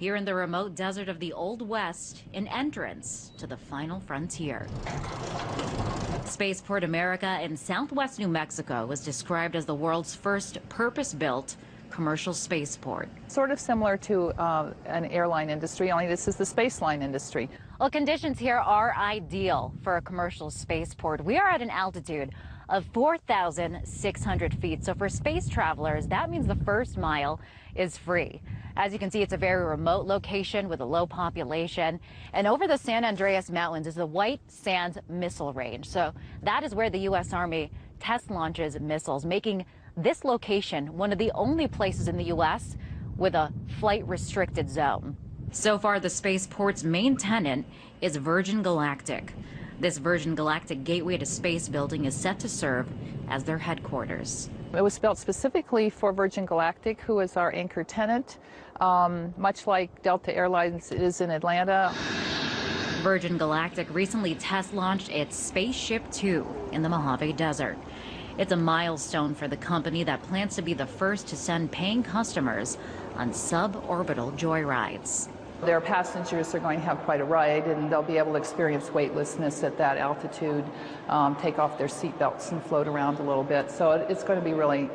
here in the remote desert of the Old West, an entrance to the final frontier. Spaceport America in southwest New Mexico was described as the world's first purpose-built commercial spaceport. Sort of similar to an airline industry, only this is the space line industry. Well, conditions here are ideal for a commercial spaceport. We are at an altitude of 4,600 feet. So for space travelers, that means the first mile is free. As you can see, it's a very remote location with a low population. And over the San Andreas Mountains is the White Sands Missile Range. So that is where the U.S. Army test launches missiles, making this location one of the only places in the U.S. with a flight-restricted zone. So far, the spaceport's main tenant is Virgin Galactic. This Virgin Galactic gateway to space building is set to serve as their headquarters. It was built specifically for Virgin Galactic, who is our anchor tenant, much like Delta Airlines is in Atlanta. Virgin Galactic recently test launched its Spaceship Two in the Mojave Desert. It's a milestone for the company that plans to be the first to send paying customers on suborbital joyrides. Their passengers are going to have quite a ride, and they'll be able to experience weightlessness at that altitude, take off their seatbelts and float around a little bit. So it's going to be really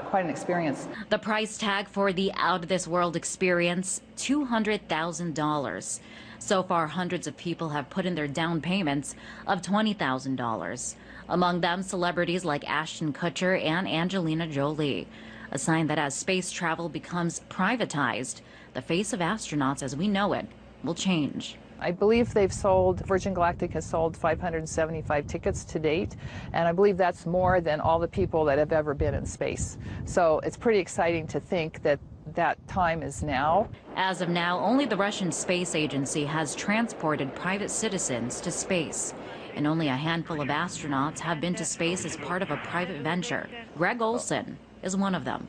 quite an experience. The price tag for the out-of-this-world experience, $200,000. So far, hundreds of people have put in their down payments of $20,000. Among them, celebrities like Ashton Kutcher and Angelina Jolie. A sign that as space travel becomes privatized, the face of astronauts as we know it will change. I believe Virgin Galactic has sold 575 tickets to date, and I believe that's more than all the people that have ever been in space. So it's pretty exciting to think that that time is now. As of now, only the Russian Space Agency has transported private citizens to space, and only a handful of astronauts have been to space as part of a private venture. Greg Olson is one of them.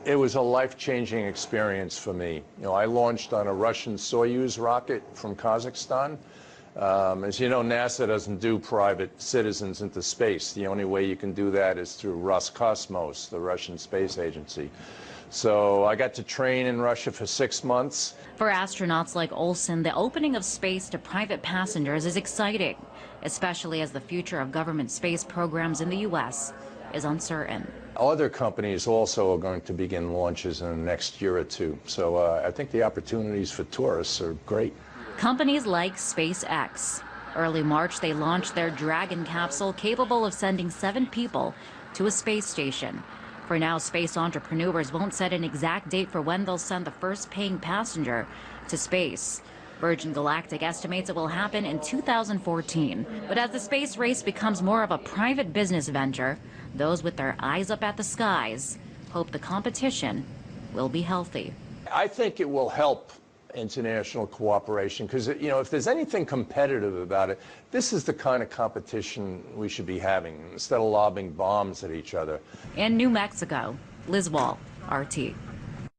It was a life-changing experience for me. You know, I launched on a Russian Soyuz rocket from Kazakhstan. As you know, NASA doesn't do private citizens into space. The only way you can do that is through Roscosmos, the Russian space agency. So I got to train in Russia for 6 months. For astronauts like Olson, the opening of space to private passengers is exciting, especially as the future of government space programs in the U.S. is uncertain. Other companies also are going to begin launches in the next year or two. So I think the opportunities for tourists are great. Companies like SpaceX. Early March, they launched their Dragon capsule capable of sending 7 people to a space station. For now, space entrepreneurs won't set an exact date for when they'll send the first paying passenger to space. Virgin Galactic estimates it will happen in 2014. But as the space race becomes more of a private business venture, those with their eyes up at the skies hope the competition will be healthy. I think it will help international cooperation because, you know, if there's anything competitive about it, this is the kind of competition we should be having instead of lobbing bombs at each other. In New Mexico, Liz Wall, RT.